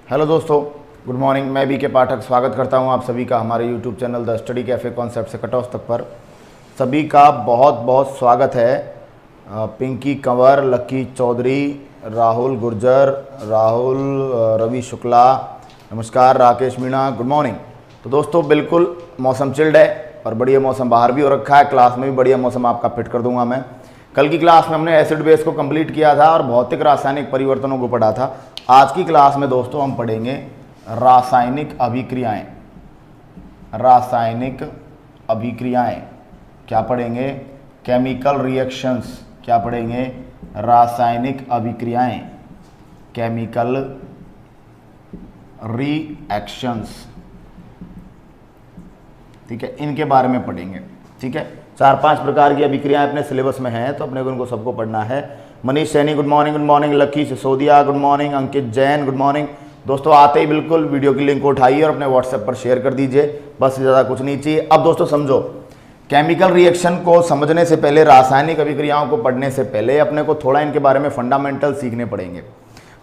Hello दोस्तों, good morning. मैं B के पाठक स्वागत करता हूं आप सभी का हमारे YouTube channel the study cafe concept से कट ऑफ तक पर सभी का बहुत बहुत स्वागत है। पिंकी कंवर, लक्की चौधरी, राहुल गुर्जर, राहुल रवि शुक्ला, नमस्कार राकेश मीणा, गुड मॉर्निंग। तो दोस्तों बिल्कुल मौसम चिल्ड है और बढ़िया मौसम बाहर भी हो रखा है, क्लास में भी बढ़िया मौसम आपका फिट कर दूंगा मैं। कल की क्लास में हमने एसिड बेस को कंप्लीट किया था और भौतिक रासायनिक परिवर्तनों को पढ़ा था। आज की क्लास में दोस्तों हम पढ़ेंगे रासायनिक अभिक्रियाएं। रासायनिक अभिक्रियाएं क्या पढ़ेंगे? Chemical reactions. क्या पढ़ेंगे? रासायनिक अभिक्रियाएं, केमिकल रिएक्शंस। ठीक है, इनके बारे में पढ़ेंगे। ठीक है, 4-5 प्रकार की अभिक्रियाएं अपने सिलेबस में हैं, तो अपने को इनको सबको पढ़ना है। Manish Saini good morning, good morning. Lucky Sisodia good morning. Ankit Jain good morning. दोस्तों आते ही बिल्कुल वीडियो की लिंक को उठाइए और अपने व्हाट्सएप पर शेयर कर दीजिए, बस ज़्यादा कुछ नहीं चाहिए। अब दोस्तों समझो, केमिकल रिएक्शन को समझने से पहले, रासायनिक अभिक्रियाओं को पढ़ने से पहले अपने को थोड़ा इनके बारे में फंडामेंटल सीखने पड़ेंगे।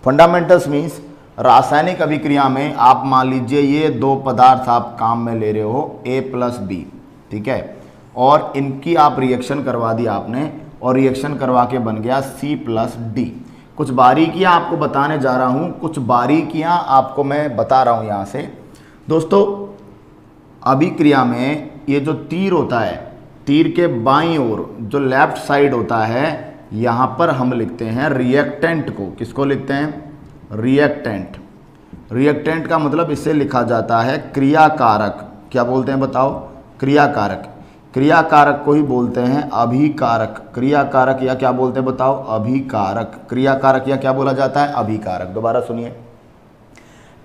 फंडामेंटल्स मीन्स रासायनिक अभिक्रिया में आप मान लीजिए ये दो पदार्थ आप काम में ले रहे हो A+B, ठीक है, और इनकी आप रिएक्शन करवा दी आपने और रिएक्शन करवा के बन गया C+D। कुछ बारीकियां आपको बताने जा रहा हूं, कुछ बारीकियां आपको मैं बता रहा हूं यहां से। दोस्तों अभिक्रिया में ये जो तीर होता है, तीर के बाईं ओर जो लेफ्ट साइड होता है, यहां पर हम लिखते हैं रिएक्टेंट को। किसको लिखते हैं? रिएक्टेंट। रिएक्टेंट का मतलब इससे लिखा जाता है क्रियाकारक। क्या बोलते हैं बताओ? क्रियाकारक। क्रियाकारक को ही बोलते हैं अभिकारक। क्रियाकारक या क्या बोलते हैं बताओ? अभिकारक। क्रियाकारक या क्या बोला जाता है? अभिकारक। दोबारा सुनिए,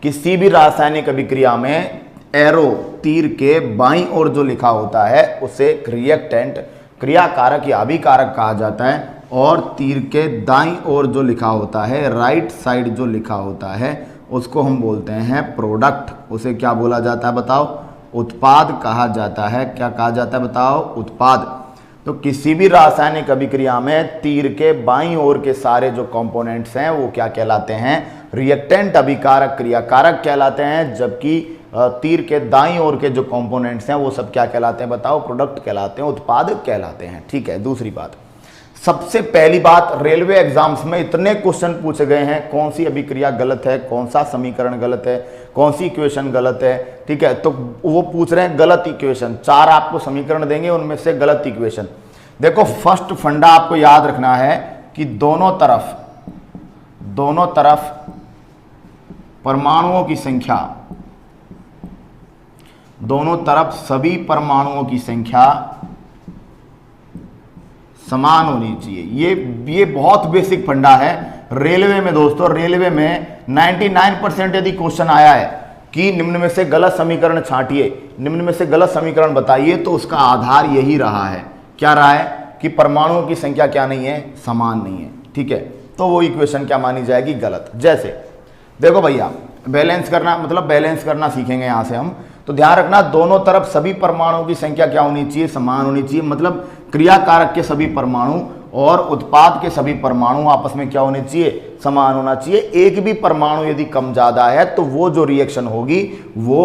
किसी भी रासायनिक अभिक्रिया में एरो, तीर के बाईं ओर जो लिखा होता है उसे रिएक्टेंट, क्रियाकारक या अभिकारक कहा जाता है, और तीर के दाईं ओर जो लिखा होता है, राइट साइड जो लिखा होता है, उसको हम बोलते हैं प्रोडक्ट। उसे क्या बोला जाता है बताओ? उत्पाद कहा जाता है। क्या कहा जाता है बताओ? उत्पाद। तो किसी भी रासायनिक अभिक्रिया में तीर के बाईं ओर के सारे जो कंपोनेंट्स हैं वो क्या कहलाते हैं? रिएक्टेंट, अभिकारक, क्रियाकारक कहलाते हैं, जबकि तीर के दाईं ओर के जो कंपोनेंट्स हैं वो सब क्या कहलाते हैं बताओ? प्रोडक्ट कहलाते हैं, उत्पाद कहलाते हैं। ठीक है, दूसरी बात, सबसे पहली बात, रेलवे एग्जाम्स में इतने क्वेश्चन पूछे गए हैं, कौन सी अभिक्रिया गलत है, कौन सा समीकरण गलत है, कौन सी इक्वेशन गलत है। ठीक है, तो वो पूछ रहे हैं गलत इक्वेशन। 4 आपको समीकरण देंगे, उनमें से गलत इक्वेशन। देखो फर्स्ट फंडा आपको याद रखना है कि दोनों तरफ परमाणुओं की संख्या, दोनों तरफ सभी परमाणुओं की संख्या समान होनी चाहिए। ये बहुत बेसिक फंडा है रेलवे में। दोस्तों रेलवे में 99% यदि क्वेश्चन आया है कि निम्न में से गलत समीकरण छांटिए, निम्न में से गलत समीकरण बताइए, तो उसका आधार यही रहा है। क्या रहा है? कि परमाणुओं की संख्या क्या नहीं है? समान नहीं है। ठीक है, तो वो इक्वेशन क्या मानी जाएगी? गलत। जैसे देखो भैया, बैलेंस करना मतलब बैलेंस करना सीखेंगे यहां से हम, तो ध्यान रखना दोनों तरफ सभी परमाणुओं की संख्या क्या होनी चाहिए? समान होनी चाहिए। मतलब क्रियाकारक के सभी परमाणु और उत्पाद के सभी परमाणु आपस में क्या होने चाहिए? समान होना चाहिए। एक भी परमाणु यदि कम ज्यादा है तो वो जो रिएक्शन होगी वो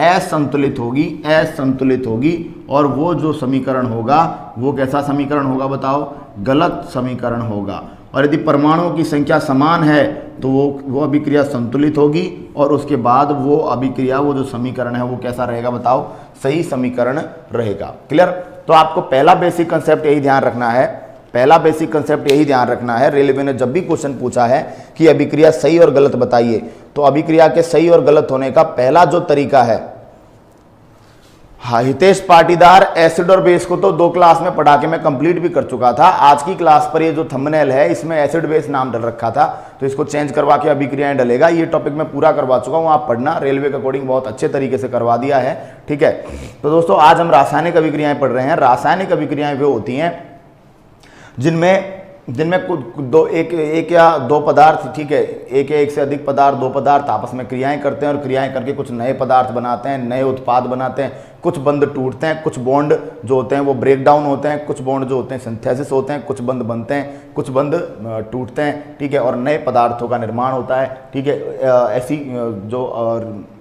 असंतुलित होगी, असंतुलित होगी, और वो जो समीकरण होगा वो कैसा समीकरण होगा बताओ? गलत समीकरण होगा। और यदि परमाणुओं की संख्या समान है तो वो अभिक्रिया संतुलित होगी, और उसके बाद वो अभिक्रिया, वो जो समीकरण है वो कैसा रहेगा बताओ? सही समीकरण रहेगा। क्लियर? तो आपको पहला बेसिक कंसेप्ट यही ध्यान रखना है, पहला बेसिक कंसेप्ट यही ध्यान रखना है। रेलवे ने जब भी क्वेश्चन पूछा है कि अभिक्रिया सही और गलत बताइए, तो अभिक्रिया के सही और गलत होने का पहला जो तरीका है, हाँ, हितेश पाटीदार, एसिड और बेस को तो 2 क्लास में पढ़ा के मैं कंप्लीट भी कर चुका था। आज की क्लास पर ये जो थंबनेल है इसमें एसिड बेस नाम डल रखा था, तो इसको चेंज करवा के अभिक्रियाएं डलेगा। ये टॉपिक मैं पूरा करवा चुका हूँ, आप पढ़ना, रेलवे के अकॉर्डिंग बहुत अच्छे तरीके से करवा दिया है। ठीक है, तो दोस्तों आज हम रासायनिक अभिक्रियाएं पढ़ रहे हैं। रासायनिक अभिक्रियाएं वो होती हैं जिनमें एक या दो पदार्थ, ठीक है, एक या एक से अधिक पदार्थ, 2 पदार्थ आपस में क्रियाएं करते हैं और क्रियाएं करके कुछ नए पदार्थ बनाते हैं, नए उत्पाद बनाते हैं, कुछ बंध टूटते हैं, कुछ बॉन्ड जो होते हैं वो ब्रेक डाउन होते हैं, कुछ बॉन्ड जो होते हैं सिंथेसिस होते हैं, कुछ बंध बनते हैं, कुछ बंध टूटते हैं, ठीक है, और नए पदार्थों का निर्माण होता है, ठीक है। ऐसी जो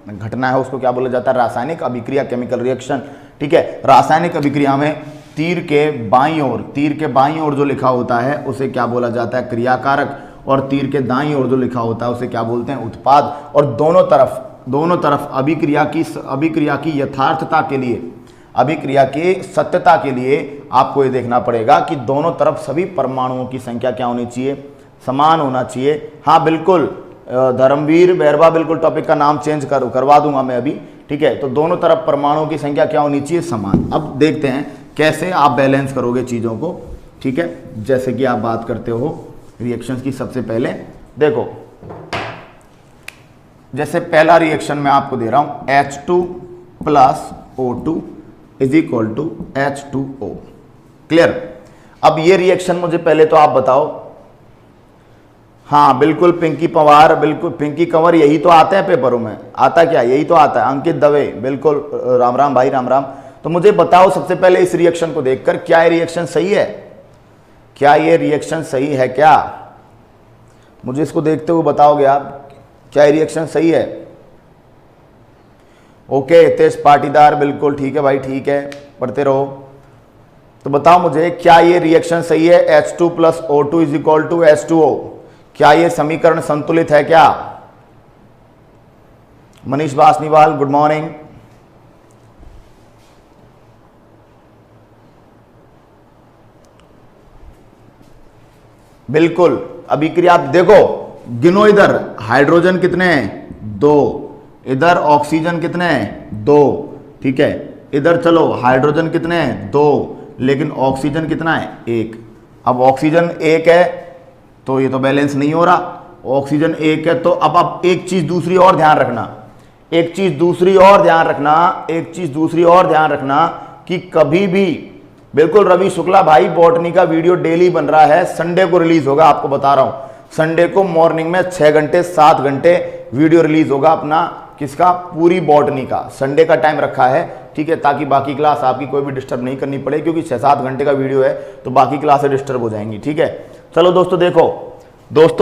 घटना है उसको क्या बोला जाता है? रासायनिक अभिक्रिया, केमिकल रिएक्शन, ठीक है। रासायनिक अभिक्रिया में तीर के बाईं ओर जो लिखा होता है उसे क्या बोला जाता है? क्रियाकारक, और तीर के दाईं ओर जो लिखा होता है उसे क्या बोलते हैं? उत्पाद। और दोनों तरफ अभिक्रिया की यथार्थता के लिए, अभिक्रिया की सत्यता के लिए आपको ये देखना पड़ेगा कि दोनों तरफ सभी परमाणुओं की संख्या क्या होनी चाहिए? समान होना चाहिए। हाँ बिल्कुल धर्मवीर बैरवा, बिल्कुल टॉपिक का नाम चेंज करवा दूंगा मैं अभी, ठीक है। तो दोनों तरफ परमाणुओं की संख्या क्या होनी चाहिए? समान। अब देखते हैं कैसे आप बैलेंस करोगे चीज़ों को, ठीक है। जैसे कि आप बात करते हो रिएक्शंस की, सबसे पहले देखो, जैसे पहला रिएक्शन मैं आपको दे रहा हूं H2 plus O2 is equal to H2O। Clear? अब ये रिएक्शन मुझे पहले तो आप बताओ। हाँ बिल्कुल पिंकी पवार, बिल्कुल पिंकी कंवर, यही तो आता है पेपरों में। आता क्या? यही तो आता है। अंकित दवे, बिल्कुल राम राम भाई, राम राम। तो मुझे बताओ सबसे पहले इस रिएक्शन को देखकर, क्या ये रिएक्शन सही है? क्या ये रिएक्शन सही है क्या? मुझे इसको देखते हुए बताओगे आप, क्या ये रिएक्शन सही है? ओके तेज पाटीदार, बिल्कुल ठीक है भाई, ठीक है, पढ़ते रहो। तो बताओ मुझे, क्या ये रिएक्शन सही है? H2 plus O2 is equal to H2O। क्या ये समीकरण संतुलित है क्या? Manish Basniwal, good morning. बिल्कुल। अभिक्रिया देखो, गिनो इधर, हाइड्रोजन कितने हैं? 2। इधर ऑक्सीजन कितने हैं? 2, ठीक है। इधर चलो, हाइड्रोजन कितने हैं? 2, लेकिन ऑक्सीजन कितना है? 1। अब ऑक्सीजन 1 है तो ये तो बैलेंस नहीं हो रहा। ऑक्सीजन 1 है तो अब आप एक चीज दूसरी और ध्यान रखना, एक चीज दूसरी और ध्यान रखना कि कभी भी, बिल्कुल रवि शुक्ला भाई, बॉटनी का वीडियो डेली बन रहा है, संडे को रिलीज होगा, आपको बता रहा हूं। संडे को मॉर्निंग में 6 घंटे 7 घंटे वीडियो रिलीज होगा अपना, किसका? पूरी बॉटनी का। संडे का टाइम रखा है, ठीक है, ताकि बाकी क्लास आपकी कोई भी डिस्टर्ब नहीं करनी पड़े, क्योंकि 6-7 घंटे का वीडियो है तो बाकी क्लासें डिस्टर्ब हो जाएंगी, ठीक है। चलो दोस्तों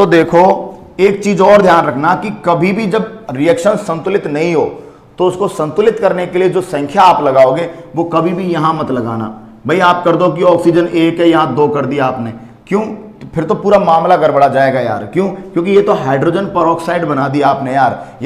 देखो, एक चीज और ध्यान रखना कि कभी भी जब रिएक्शन संतुलित नहीं हो तो उसको संतुलित करने के लिए जो संख्या आप लगाओगे वो कभी भी यहां मत लगाना। भाई आप कर दो कि ऑक्सीजन 1 है, यहां 2 कर दिया आपने, क्यों? फिर तो पूरा मामला गड़बड़ा जाएगा यार। क्यों? क्योंकि ये तो हाइड्रोजन पेरोक्साइड बना दिया आपने यार।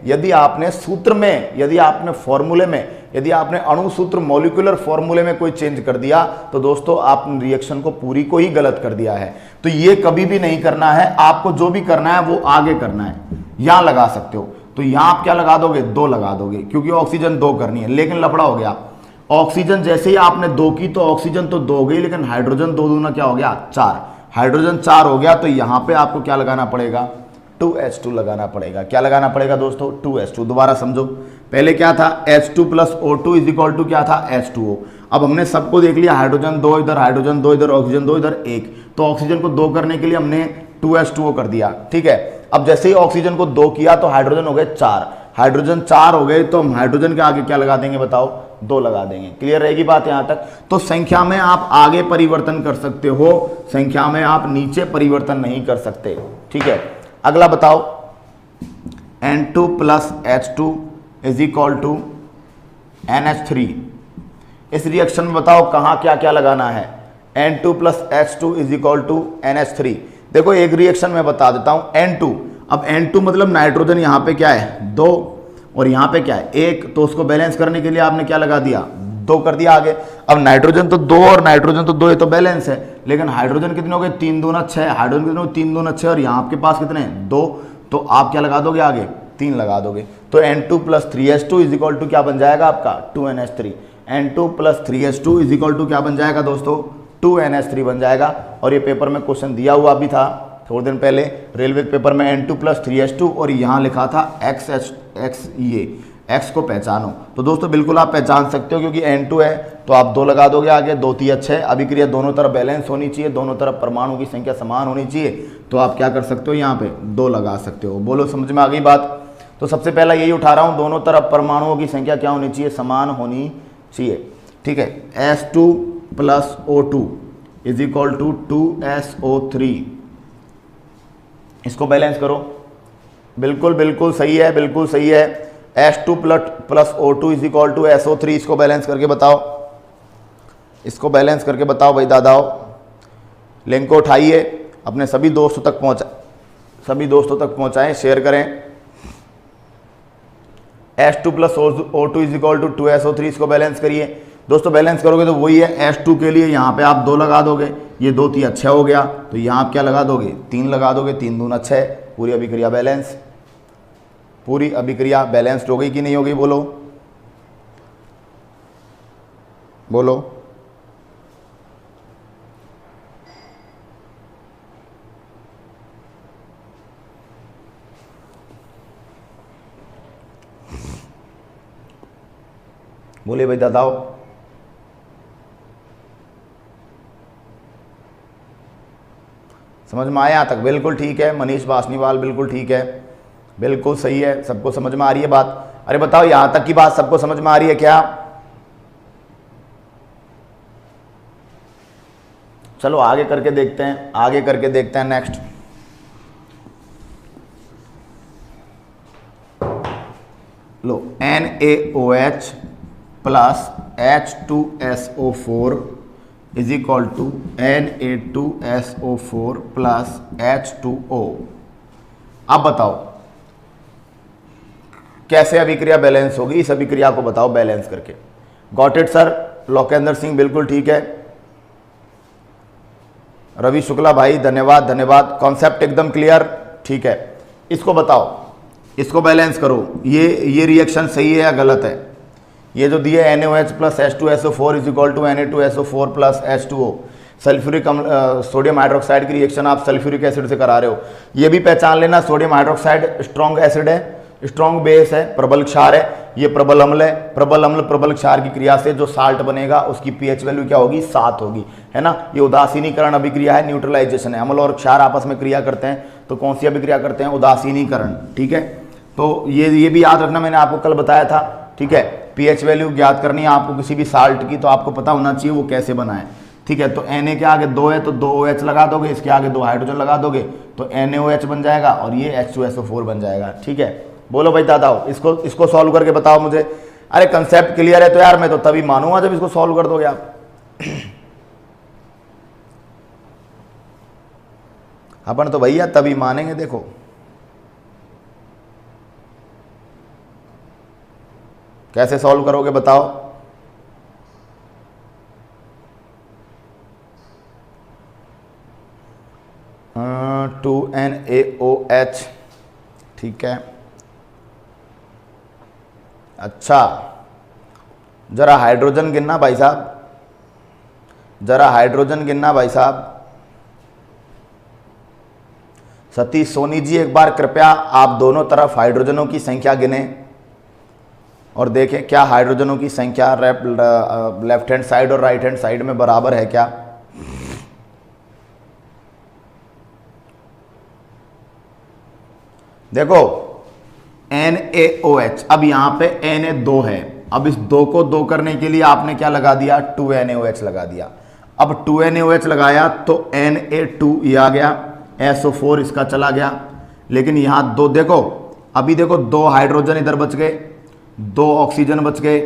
यदि आपने सूत्र में, यदि आपने फॉर्मूले में, यदि आपने अणु सूत्र मॉलिक्यूलर फॉर्मूले में कोई चेंज कर दिया तो दोस्तों आपने रिएक्शन को पूरी को ही गलत कर दिया है। तो ये कभी भी नहीं करना है। आपको जो भी करना है वो आगे करना है। यहां लगा सकते हो, तो यहां आप क्या लगा दोगे? 2 लगा दोगे, क्योंकि ऑक्सीजन 2 करनी है। लेकिन लफड़ा हो गया, ऑक्सीजन जैसे ही आपने 2 की तो ऑक्सीजन तो 2 हो गई, लेकिन हाइड्रोजन 2 दूना क्या हो गया? 4। हाइड्रोजन 4 हो गया, तो यहां पे आपको क्या लगाना पड़ेगा? 2H2 लगाना पड़ेगा। क्या लगाना पड़ेगा दोस्तों? 2H2। दोबारा समझो, पहले क्या था? H2 plus O2 is equal to क्या था? H2O। अब हमने सबको देख लिया, हाइड्रोजन 2 इधर, हाइड्रोजन 2 इधर, ऑक्सीजन 2 इधर, 1। तो ऑक्सीजन को 2 करने के लिए हमने 2H2O कर दिया, ठीक है। अब जैसे ही ऑक्सीजन को 2 किया तो हाइड्रोजन हो गए 4। हाइड्रोजन 4 हो गए तो हम हाइड्रोजन के आगे क्या लगा देंगे बताओ? 2 लगा देंगे। क्लियर रहेगी बात यहां तक? तो संख्या में आप आगे परिवर्तन कर सकते हो, संख्या में आप नीचे परिवर्तन नहीं कर सकते, ठीक है। अगला बताओ, N2 plus H2 is equal to NH3। इस रिएक्शन में बताओ कहां क्या क्या लगाना है? N2 plus H2 is equal to NH3। देखो एक रिएक्शन में बता देता हूं, N2, अब N2 मतलब नाइट्रोजन यहां पे क्या है? 2, और यहां पे क्या है? 1। तो उसको बैलेंस करने के लिए आपने क्या लगा दिया? 2 कर दिया आगे। अब नाइट्रोजन तो 2 और नाइट्रोजन तो 2, ये तो बैलेंस है, लेकिन हाइड्रोजन कितने हो गए? 3 दूना 6। हाइड्रोजन कितने हो? 3 दूना 6, और यहाँ आपके पास कितने हैं? 2। तो आप क्या लगा दोगे आगे? 3 लगा दोगे। तो N2 plus 3H2 is equal to क्या बन जाएगा आपका? 2NH3। N2 plus 3H2 is equal to क्या बन जाएगा दोस्तों? 2NH3 बन जाएगा। और ये पेपर में क्वेश्चन दिया हुआ भी था थोड़े दिन पहले, रेलवे पेपर में, N2 प्लस 3H2, और यहाँ लिखा था XH, ये X को पहचानो। तो दोस्तों बिल्कुल आप पहचान सकते हो, क्योंकि N2 है तो आप 2 लगा दोगे आगे, 2 3 6। अभिक्रिया दोनों तरफ बैलेंस होनी चाहिए, दोनों तरफ परमाणु की संख्या समान होनी चाहिए, तो आप क्या कर सकते हो? यहाँ पे 2 लगा सकते हो। बोलो समझ में आ गई बात? तो सबसे पहला यही उठा रहा हूँ, दोनों तरफ परमाणुओं की संख्या क्या होनी चाहिए, समान होनी चाहिए। ठीक है, S2 plus O2 is equal to 2SO3। इसको बैलेंस करो, बिल्कुल बिल्कुल सही है, बिल्कुल सही है। S2 plus O2 is equal to SO3। इसको बैलेंस करके बताओ, इसको बैलेंस करके बताओ भाई दादाओ। लिंक को उठाइए, अपने सभी दोस्तों तक पहुंचाएं, शेयर करें। S2 plus O2 is equal to 2SO3। इसको बैलेंस करिए दोस्तों, बैलेंस करोगे तो वही है। S2 के लिए यहाँ पे आप 2 लगा दोगे, ये 2 3 6 हो गया, तो यहाँ आप क्या लगा दोगे, 3 लगा दोगे, 3 दूना 6। पूरी अभिक्रिया बैलेंस, पूरी अभिक्रिया बैलेंस्ड हो गई कि नहीं हो गई, बोलो बोलो। बोलिए भाई दादाओ। समझ में आया यहाँ तक? बिल्कुल ठीक है मनीष बासनीवाल, बिल्कुल ठीक है, बिल्कुल सही है, सबको समझ में आ रही है बात। अरे बताओ यहां तक की बात सबको समझ में आ रही है क्या? चलो आगे करके देखते हैं, आगे करके देखते हैं नेक्स्ट। लो NaOH plus H2SO4 is equal to Na2SO4 plus H2O। अब बताओ कैसे अभिक्रिया बैलेंस होगी, इस अभिक्रिया को बताओ बैलेंस करके। Got it sir, Lokendra Singh बिल्कुल ठीक है, रवि शुक्ला भाई धन्यवाद धन्यवाद, कॉन्सेप्ट एकदम क्लियर, ठीक है। इसको बताओ, इसको बैलेंस करो, ये रिएक्शन सही है या गलत है? ये जो दिए NaOH plus H2SO4 is equal to Na2SO4 plus H2O, sulphuric sodium hydroxide की रिएक्शन आप सल्फ्यूरिक एसिड से करा रहे हो। ये भी पहचान लेना, सोडियम हाइड्रोक्साइड स्ट्रॉन्ग एसिड है, स्ट्रॉन्ग बेस है, प्रबल क्षार है, ये प्रबल अम्ल है। प्रबल अम्ल प्रबल क्षार की क्रिया से जो साल्ट बनेगा उसकी pH वैल्यू क्या होगी, 7 होगी, है ना। ये उदासीनीकरण अभिक्रिया है, न्यूट्रलाइजेशन है। अम्ल और क्षार आपस में क्रिया करते हैं तो कौन सी अभिक्रिया करते हैं, उदासीनीकरण, ठीक है। तो ये भी याद रखना, मैंने आपको कल बताया था, ठीक है। pH वैल्यू ज्ञात करनी है आपको किसी भी साल्ट की, तो आपको पता होना चाहिए वो कैसे बना है, ठीक है। तो Na के आगे 2 है तो 2 OH लगा दोगे, इसके आगे 2 हाइड्रोजन लगा दोगे तो NaOH बन जाएगा और ये H2SO4 बन जाएगा, ठीक है। बोलो भाई दादाओ, इसको सॉल्व करके बताओ मुझे। अरे कंसेप्ट क्लियर है तो यार मैं तो तभी मानूंगा जब इसको सॉल्व कर दोगे आप। अपन तो भैया तभी मानेंगे, देखो कैसे सॉल्व करोगे बताओ। टू NaOH, ठीक है। अच्छा जरा हाइड्रोजन गिनना भाई साहब, जरा हाइड्रोजन गिनना भाई साहब। सतीश सोनी जी एक बार कृपया आप दोनों तरफ हाइड्रोजनों की संख्या गिनें और देखें क्या हाइड्रोजनों की संख्या लेफ्ट हैंड साइड और राइट हैंड साइड में बराबर है क्या। देखो NaOH, अब यहां पे Na 2 है, अब इस 2 को 2 करने के लिए आपने क्या लगा दिया, 2 NaOH लगा दिया। अब 2 NaOH लगाया तो Na2 ये आ गया, SO4 इसका चला गया, लेकिन यहां 2 देखो, अभी देखो 2 हाइड्रोजन इधर बच गए, 2 ऑक्सीजन बच गए,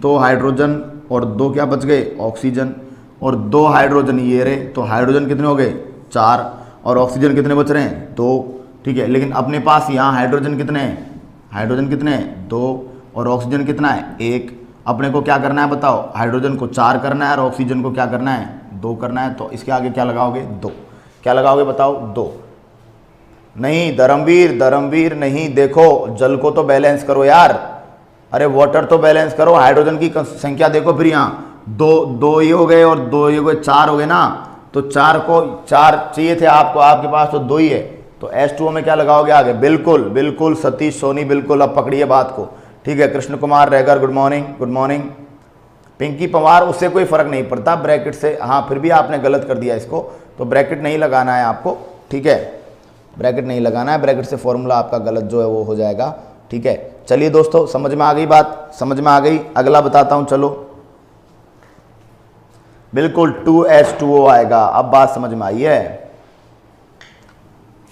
2 हाइड्रोजन और 2 क्या बच गए, ऑक्सीजन, और 2 हाइड्रोजन ये रहे, तो हाइड्रोजन कितने हो गए, 4, और ऑक्सीजन कितने बच रहे हैं, 2, ठीक है। लेकिन अपने पास यहाँ हाइड्रोजन कितने हैं, हाइड्रोजन कितने हैं, 2, और ऑक्सीजन कितना है, 1। अपने को क्या करना है बताओ, हाइड्रोजन को 4 करना है और ऑक्सीजन को क्या करना है, 2 करना है, तो इसके आगे क्या लगाओगे, 2। क्या लगाओगे बताओ, 2। नहीं धर्मवीर नहीं, देखो जल को तो बैलेंस करो यार, अरे वाटर तो बैलेंस करो, हाइड्रोजन की संख्या देखो, फिर यहाँ 2 ये हो गए और 2 ये हो गए, 4 हो गए ना, तो 4 चाहिए थे आपको, आपके पास तो 2 ही है, तो H2O में क्या लगाओगे आगे, बिल्कुल बिल्कुल सतीश सोनी बिल्कुल, अब पकड़िए बात को, ठीक है। Krishna Kumar Regar good morning. पिंकी पवार, उससे कोई फर्क नहीं पड़ता ब्रैकेट से, हाँ फिर भी आपने गलत कर दिया इसको, तो ब्रैकेट नहीं लगाना है आपको, ठीक है, ब्रैकेट नहीं लगाना है, ब्रैकेट से फॉर्मूला आपका गलत जो है वो हो जाएगा, ठीक है, चलिए दोस्तों समझ में आ गई बात, समझ में आ गई। अगला बताता हूं, चलो बिल्कुल 2H2O आएगा। अब बात समझ में आई है,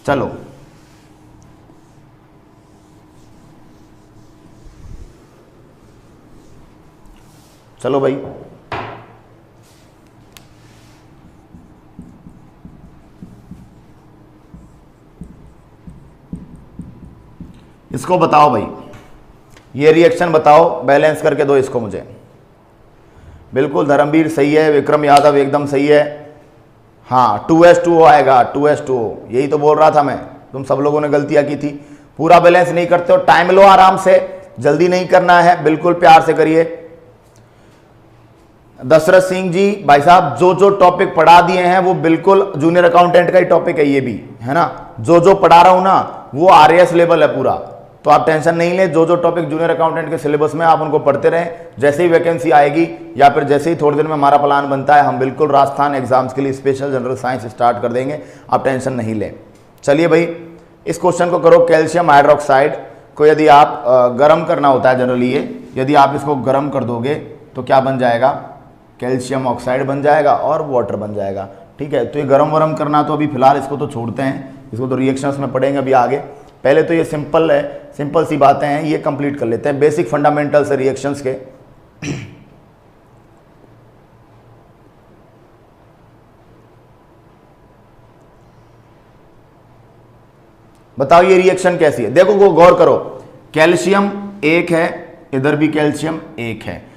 चलो चलो भाई, इसको बताओ भाई, ये रिएक्शन बताओ, बैलेंस करके दो इसको मुझे। बिल्कुल धर्मवीर सही है, विक्रम यादव एकदम सही है। हाँ 2H2O आएगा, 2H2O, यही तो बोल रहा था मैं। तुम सब लोगों ने गलतियां की थी, पूरा बैलेंस नहीं करते हो। टाइम लो आराम से, जल्दी नहीं करना है, बिल्कुल प्यार से करिए। दशरथ सिंह जी भाई साहब, जो जो टॉपिक पढ़ा दिए हैं वो बिल्कुल जूनियर अकाउंटेंट का ही टॉपिक है, ये भी है ना। जो जो पढ़ा रहा हूं ना वो RAS लेवल है पूरा, तो आप टेंशन नहीं ले। जो जो टॉपिक जूनियर अकाउंटेंट के सिलेबस में आप उनको पढ़ते रहें, जैसे ही वैकेंसी आएगी या फिर जैसे ही थोड़ी देर में हमारा प्लान बनता है, हम बिल्कुल राजस्थान एग्जाम्स के लिए स्पेशल जनरल साइंस स्टार्ट कर देंगे, आप टेंशन नहीं लें। चलिए भाई, इस क्वेश्चन को करो। कैल्शियम हाइड्रोक्साइड को यदि आप गर्म करना होता है जनरली, ये यदि आप इसको गर्म कर दोगे तो क्या बन जाएगा, कैल्शियम ऑक्साइड बन जाएगा और वाटर बन जाएगा। ठीक है, तो ये गर्म वरम करना, तो अभी फिलहाल इसको तो छोड़ते हैं, इसको तो रिएक्शंस में पढ़ेंगे अभी आगे। पहले तो ये सिंपल है, सिंपल सी बातें हैं, ये कंप्लीट कर लेते हैं, बेसिक फंडामेंटल्स है रिएक्शंस के। बताओ ये रिएक्शन कैसी है, देखो वो गौर करो। कैल्शियम 1 है, इधर भी कैल्शियम 1 है।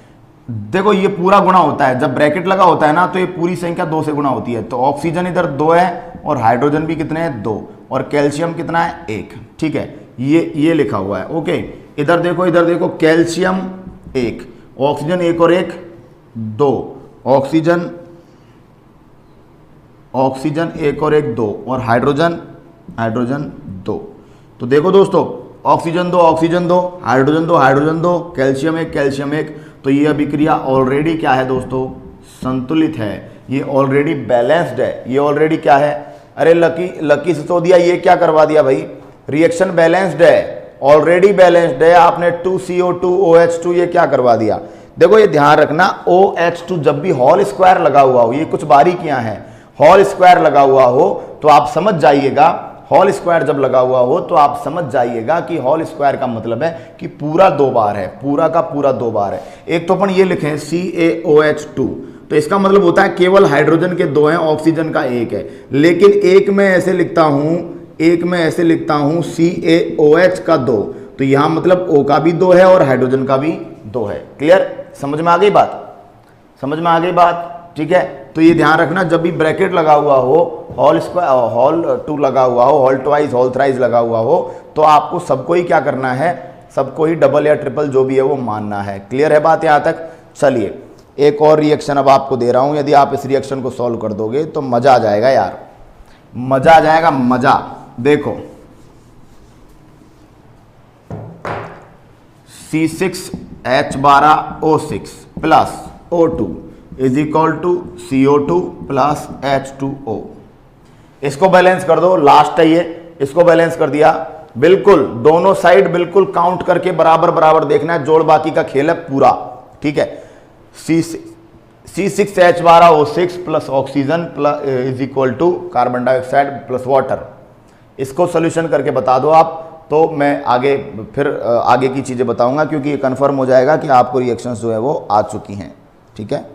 देखो ये पूरा गुणा होता है, जब ब्रैकेट लगा होता है ना तो ये पूरी संख्या 2 से गुणा होती है। तो ऑक्सीजन इधर 2 है और हाइड्रोजन भी कितने हैं, 2, और कैल्शियम कितना है, 1। ठीक है, ये लिखा हुआ है। ओके, इधर देखो कैल्शियम 1, ऑक्सीजन 1 और 1 2, ऑक्सीजन 1 और 1 2, और हाइड्रोजन 2। तो देखो दोस्तों, ऑक्सीजन 2 हाइड्रोजन 2, कैल्शियम 1। तो ये अभिक्रिया ऑलरेडी क्या है दोस्तों, संतुलित है, ये ऑलरेडी बैलेंस्ड है, ये ऑलरेडी क्या है। अरे लकी सिसोदिया, ये क्या करवा दिया भाई, रिएक्शन बैलेंस्ड है, ऑलरेडी बैलेंस्ड है। आपने 2CO2 OH2 ये क्या करवा दिया। देखो ये ध्यान रखना, OH2 जब भी होल स्क्वायर लगा हुआ हो, ये कुछ बारीकियां हैं, होल स्क्वायर लगा हुआ हो तो आप समझ जाइएगा, होल स्क्वायर जब लगा हुआ हो तो आप समझ जाइएगा कि होल स्क्वायर का मतलब है कि पूरा 2 बार है, पूरा का पूरा 2 बार है। एक तो अपन ये लिखें CaOH2, तो इसका मतलब होता है केवल हाइड्रोजन के 2 हैं, ऑक्सीजन का 1 है। लेकिन एक में ऐसे लिखता हूं CaOH का 2, तो यहां मतलब O का भी 2 है और हाइड्रोजन का भी 2 है। क्लियर, समझ में आ गई बात, ठीक है। तो ये ध्यान रखना, जब भी ब्रैकेट लगा हुआ हो, होल स्क्वायर, होल 2 लगा हुआ हो, होल ट्वाइस, होल थ्राइस लगा हुआ हो, तो आपको सबको ही क्या करना है, सबको ही डबल या ट्रिपल जो भी है वो मानना है। क्लियर है बात यहां तक। चलिए एक और रिएक्शन अब आपको दे रहा हूं, यदि आप इस रिएक्शन को सॉल्व कर दोगे तो मजा आ जाएगा यार, मजा आ जाएगा, मजा। देखो C6H12O6 plus O2 is equal to CO2 plus H2O। इसको बैलेंस कर दो, लास्ट है ये, इसको बैलेंस कर दिया। बिल्कुल दोनों साइड बिल्कुल काउंट करके बराबर बराबर देखना है, जोड़ बाकी का खेल है पूरा। ठीक है, C6H12O6 plus oxygen plus is equal to carbon dioxide plus water. इसको सोल्यूशन करके बता दो आप, तो मैं आगे फिर आगे की चीज़ें बताऊंगा, क्योंकि ये कंफर्म हो जाएगा कि आपको रिएक्शंस जो है वो आ चुकी हैं। ठीक है,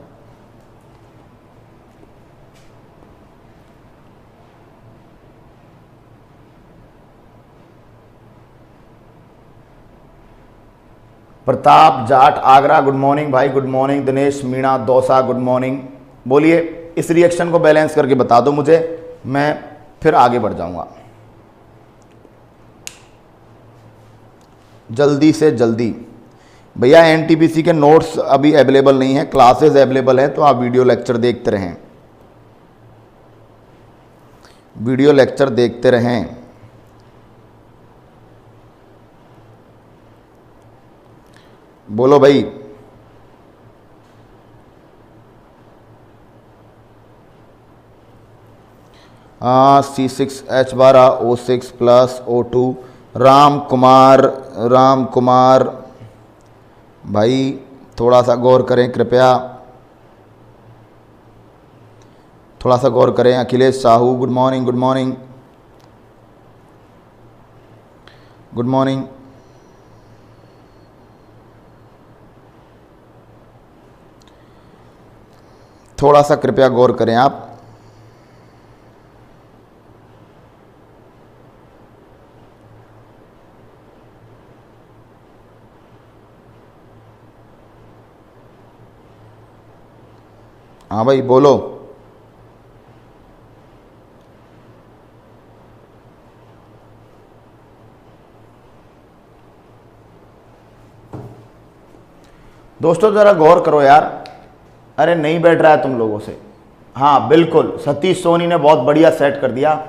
प्रताप जाट आगरा, गुड मॉर्निंग भाई, good morning. Dinesh Meena Dausa, good morning. बोलिए, इस रिएक्शन को बैलेंस करके बता दो मुझे, मैं फिर आगे बढ़ जाऊंगा जल्दी से जल्दी। भैया NTPC के नोट्स अभी अवेलेबल नहीं है, क्लासेस अवेलेबल है, तो आप वीडियो लेक्चर देखते रहें, वीडियो लेक्चर देखते रहें। बोलो भाई, C6H12O6 plus O2 Ram Kumar भाई थोड़ा सा गौर करें कृपया, थोड़ा सा गौर करें। Akhilesh Sahu good morning, good morning, good morning. थोड़ा सा कृपया गौर करें आप। हाँ भाई बोलो। दोस्तों ज़रा गौर करो यार, अरे नहीं बैठ रहा है तुम लोगों से। हाँ बिल्कुल, सतीश सोनी ने बहुत बढ़िया सेट कर दिया।